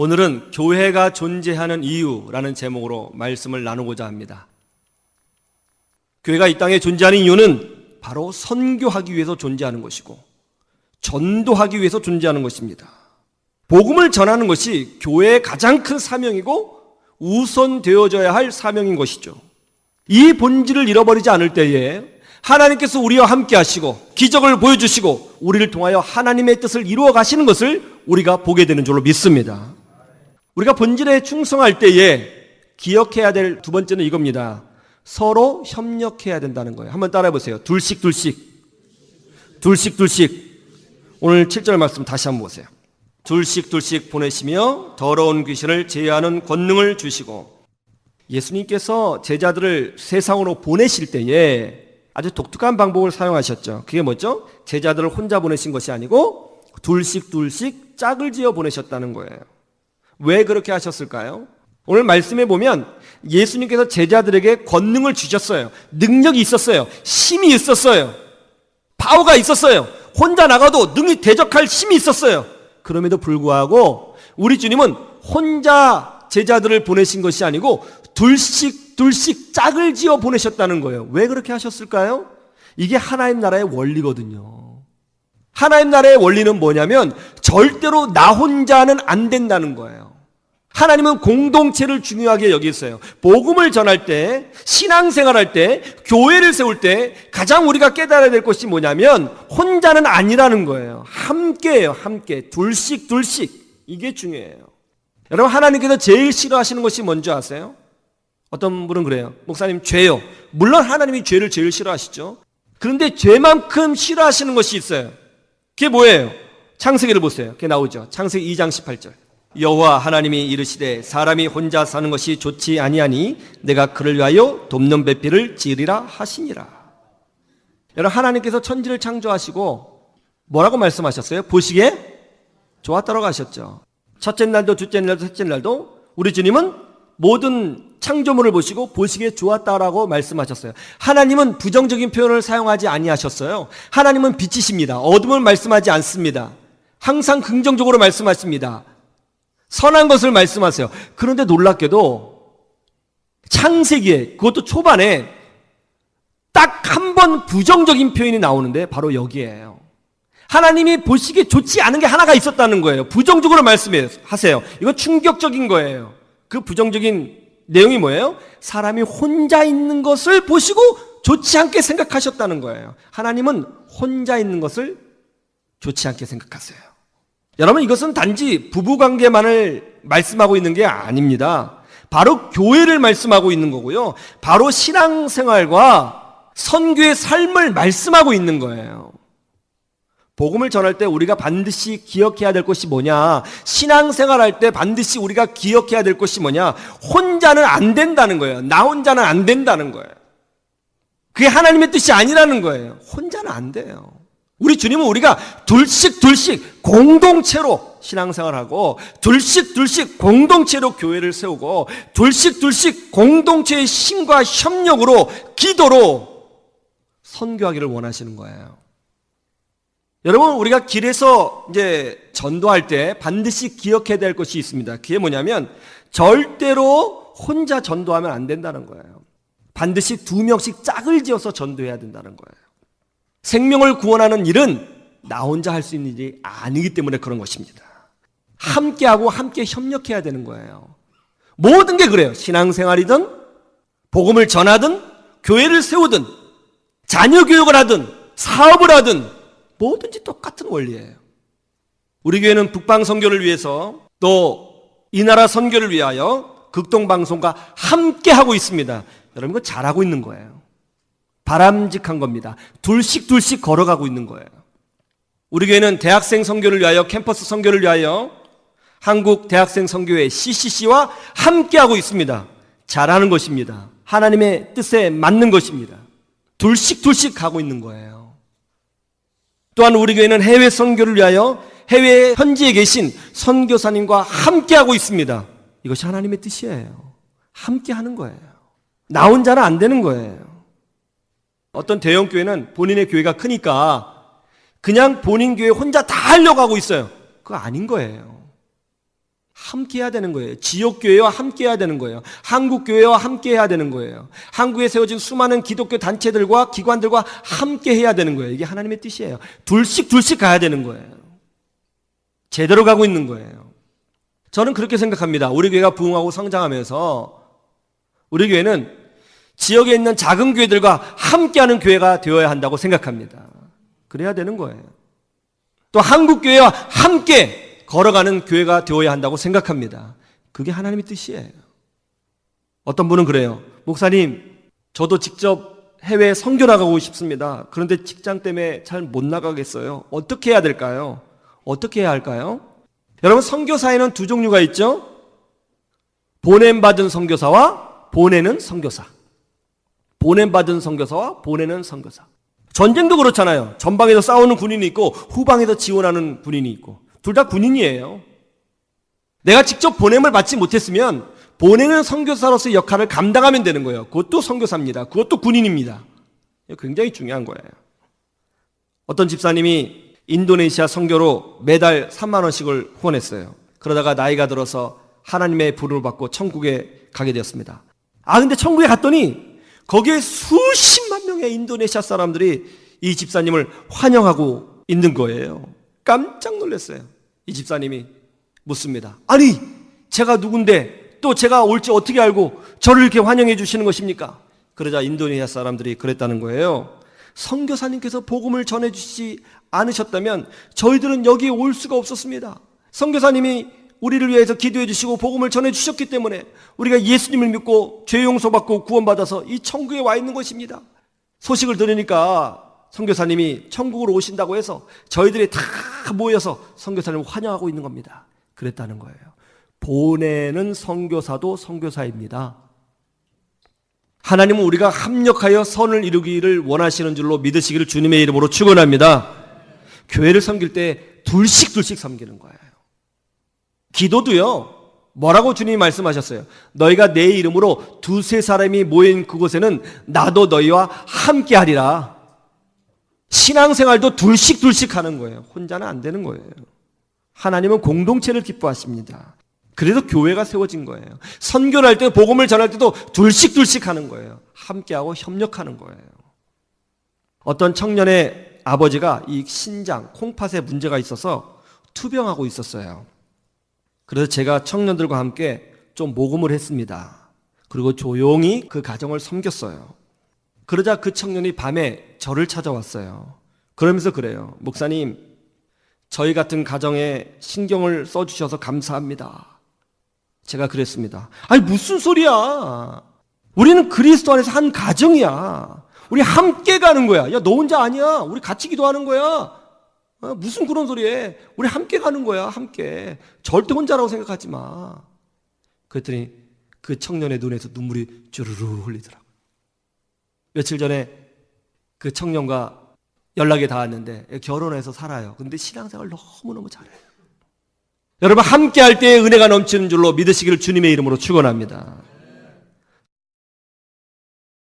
오늘은 교회가 존재하는 이유라는 제목으로 말씀을 나누고자 합니다. 교회가 이 땅에 존재하는 이유는 바로 선교하기 위해서 존재하는 것이고 전도하기 위해서 존재하는 것입니다. 복음을 전하는 것이 교회의 가장 큰 사명이고 우선되어져야 할 사명인 것이죠. 이 본질을 잃어버리지 않을 때에 하나님께서 우리와 함께 하시고 기적을 보여주시고 우리를 통하여 하나님의 뜻을 이루어 가시는 것을 우리가 보게 되는 줄로 믿습니다. 우리가 본질에 충성할 때에 기억해야 될 두 번째는 이겁니다. 서로 협력해야 된다는 거예요. 한번 따라해 보세요. 둘씩. 오늘 7절 말씀 다시 한번 보세요. 둘씩 보내시며 더러운 귀신을 제어하는 권능을 주시고. 예수님께서 제자들을 세상으로 보내실 때에 아주 독특한 방법을 사용하셨죠. 그게 뭐죠? 제자들을 혼자 보내신 것이 아니고 둘씩 짝을 지어 보내셨다는 거예요. 왜 그렇게 하셨을까요? 오늘 말씀에 보면 예수님께서 제자들에게 권능을 주셨어요. 능력이 있었어요. 힘이 있었어요. 파워가 있었어요. 혼자 나가도 능히 대적할 힘이 있었어요. 그럼에도 불구하고 우리 주님은 혼자 제자들을 보내신 것이 아니고 둘씩 짝을 지어 보내셨다는 거예요. 왜 그렇게 하셨을까요? 이게 하나님 나라의 원리거든요. 하나님 나라의 원리는 뭐냐면 절대로 나 혼자는 안 된다는 거예요. 하나님은 공동체를 중요하게 여기셨어요. 복음을 전할 때, 신앙생활할 때, 교회를 세울 때 가장 우리가 깨달아야 될 것이 뭐냐면 혼자는 아니라는 거예요. 함께예요. 함께. 둘씩 이게 중요해요. 여러분, 하나님께서 제일 싫어하시는 것이 뭔지 아세요? 어떤 분은 그래요. 목사님, 죄요. 물론 하나님이 죄를 제일 싫어하시죠. 그런데 죄만큼 싫어하시는 것이 있어요. 그게 뭐예요? 창세기를 보세요. 그게 나오죠. 창세기 2장 18절. 여호와 하나님이 이르시되 사람이 혼자 사는 것이 좋지 아니하니 내가 그를 위하여 돕는 배필을 지으리라 하시니라. 여러분, 하나님께서 천지를 창조하시고 뭐라고 말씀하셨어요? 보시기에 좋았다라고 하셨죠. 첫째 날도 둘째 날도 셋째 날도 우리 주님은 모든 창조물을 보시고 보시기에 좋았다라고 말씀하셨어요. 하나님은 부정적인 표현을 사용하지 아니하셨어요. 하나님은 빛이십니다. 어둠을 말씀하지 않습니다. 항상 긍정적으로 말씀하십니다. 선한 것을 말씀하세요. 그런데 놀랍게도 창세기에, 그것도 초반에 딱 한 번 부정적인 표현이 나오는데 바로 여기에요. 하나님이 보시기에 좋지 않은 게 하나가 있었다는 거예요. 부정적으로 말씀하세요. 이건 충격적인 거예요. 그 부정적인 내용이 뭐예요? 사람이 혼자 있는 것을 보시고 좋지 않게 생각하셨다는 거예요. 하나님은 혼자 있는 것을 좋지 않게 생각하세요. 여러분, 이것은 단지 부부관계만을 말씀하고 있는 게 아닙니다. 바로 교회를 말씀하고 있는 거고요. 바로 신앙생활과 선교의 삶을 말씀하고 있는 거예요. 복음을 전할 때 우리가 반드시 기억해야 될 것이 뭐냐? 신앙생활할 때 반드시 우리가 기억해야 될 것이 뭐냐? 혼자는 안 된다는 거예요. 나 혼자는 안 된다는 거예요. 그게 하나님의 뜻이 아니라는 거예요. 혼자는 안 돼요. 우리 주님은 우리가 둘씩 공동체로 신앙생활하고 둘씩 공동체로 교회를 세우고 둘씩 공동체의 힘과 협력으로 기도로 선교하기를 원하시는 거예요. 여러분, 우리가 길에서 이제 전도할 때 반드시 기억해야 될 것이 있습니다. 그게 뭐냐면 절대로 혼자 전도하면 안 된다는 거예요. 반드시 2명씩 짝을 지어서 전도해야 된다는 거예요. 생명을 구원하는 일은 나 혼자 할 수 있는 일이 아니기 때문에 그런 것입니다. 함께하고 함께 협력해야 되는 거예요. 모든 게 그래요. 신앙생활이든 복음을 전하든 교회를 세우든 자녀 교육을 하든 사업을 하든 뭐든지 똑같은 원리예요. 우리 교회는 북방 선교를 위해서 또 이 나라 선교를 위하여 극동방송과 함께 하고 있습니다. 여러분, 이거 잘하고 있는 거예요. 바람직한 겁니다. 둘씩 걸어가고 있는 거예요. 우리 교회는 대학생 선교를 위하여, 캠퍼스 선교를 위하여 한국 대학생 선교회 CCC와 함께하고 있습니다. 잘하는 것입니다. 하나님의 뜻에 맞는 것입니다. 둘씩 가고 있는 거예요. 또한 우리 교회는 해외 선교를 위하여 해외 현지에 계신 선교사님과 함께하고 있습니다. 이것이 하나님의 뜻이에요. 함께하는 거예요. 나 혼자는 안 되는 거예요. 어떤 대형 교회는 본인의 교회가 크니까 그냥 본인 교회 혼자 다 하려고 하고 있어요. 그거 아닌 거예요. 함께 해야 되는 거예요. 지역교회와 함께 해야 되는 거예요. 한국교회와 함께 해야 되는 거예요. 한국에 세워진 수많은 기독교 단체들과 기관들과 함께 해야 되는 거예요. 이게 하나님의 뜻이에요. 둘씩 가야 되는 거예요. 제대로 가고 있는 거예요. 저는 그렇게 생각합니다. 우리 교회가 부흥하고 성장하면서 우리 교회는 지역에 있는 작은 교회들과 함께하는 교회가 되어야 한다고 생각합니다. 그래야 되는 거예요. 또 한국교회와 함께 걸어가는 교회가 되어야 한다고 생각합니다. 그게 하나님의 뜻이에요. 어떤 분은 그래요. 목사님, 저도 직접 해외에 선교 나가고 싶습니다. 그런데 직장 때문에 잘 못 나가겠어요. 어떻게 해야 될까요? 어떻게 해야 할까요? 여러분, 선교사에는 두 종류가 있죠? 보냄받은 선교사와 보내는 선교사. 보냄받은 선교사와 보내는 선교사. 전쟁도 그렇잖아요. 전방에서 싸우는 군인이 있고 후방에서 지원하는 군인이 있고 둘 다 군인이에요. 내가 직접 보냄을 받지 못했으면 보내는 선교사로서의 역할을 감당하면 되는 거예요. 그것도 선교사입니다. 그것도 군인입니다. 굉장히 중요한 거예요. 어떤 집사님이 인도네시아 선교로 매달 3만 원씩을 후원했어요. 그러다가 나이가 들어서 하나님의 부름을 받고 천국에 가게 되었습니다. 근데 천국에 갔더니 거기에 수십만 명의 인도네시아 사람들이 이 집사님을 환영하고 있는 거예요. 깜짝 놀랐어요. 이 집사님이 묻습니다. 아니, 제가 누군데 또 제가 올지 어떻게 알고 저를 이렇게 환영해 주시는 것입니까? 그러자 인도네시아 사람들이 그랬다는 거예요. 선교사님께서 복음을 전해주시지 않으셨다면 저희들은 여기에 올 수가 없었습니다. 선교사님이 우리를 위해서 기도해 주시고 복음을 전해 주셨기 때문에 우리가 예수님을 믿고 죄 용서받고 구원받아서 이 천국에 와 있는 것입니다. 소식을 들으니까 선교사님이 천국으로 오신다고 해서 저희들이 다 모여서 선교사님을 환영하고 있는 겁니다. 그랬다는 거예요. 보내는 선교사도 선교사입니다. 하나님은 우리가 합력하여 선을 이루기를 원하시는 줄로 믿으시기를 주님의 이름으로 축원합니다. 교회를 섬길 때 둘씩 섬기는 거예요. 기도도요. 뭐라고 주님이 말씀하셨어요? 너희가 내 이름으로 두세 사람이 모인 그곳에는 나도 너희와 함께 하리라. 신앙생활도 둘씩 하는 거예요. 혼자는 안 되는 거예요. 하나님은 공동체를 기뻐하십니다. 그래서 교회가 세워진 거예요. 선교를 할 때, 복음을 전할 때도 둘씩 하는 거예요. 함께하고 협력하는 거예요. 어떤 청년의 아버지가 이 신장, 콩팥에 문제가 있어서 투병하고 있었어요. 그래서 제가 청년들과 함께 좀 모금을 했습니다. 그리고 조용히 그 가정을 섬겼어요. 그러자 그 청년이 밤에 저를 찾아왔어요. 그러면서 그래요. 목사님, 저희 같은 가정에 신경을 써주셔서 감사합니다. 제가 그랬습니다. 아니, 무슨 소리야. 우리는 그리스도 안에서 한 가정이야. 우리 함께 가는 거야. 야, 너 혼자 아니야. 우리 같이 기도하는 거야. 무슨 그런 소리에. 우리 함께 가는 거야. 함께. 절대 혼자라고 생각하지 마. 그랬더니 그 청년의 눈에서 눈물이 주르르 흘리더라고요. 며칠 전에 그 청년과 연락이 닿았는데 결혼해서 살아요. 근데 신앙생활 너무너무 잘해요. 여러분, 함께할 때의 은혜가 넘치는 줄로 믿으시기를 주님의 이름으로 축원합니다.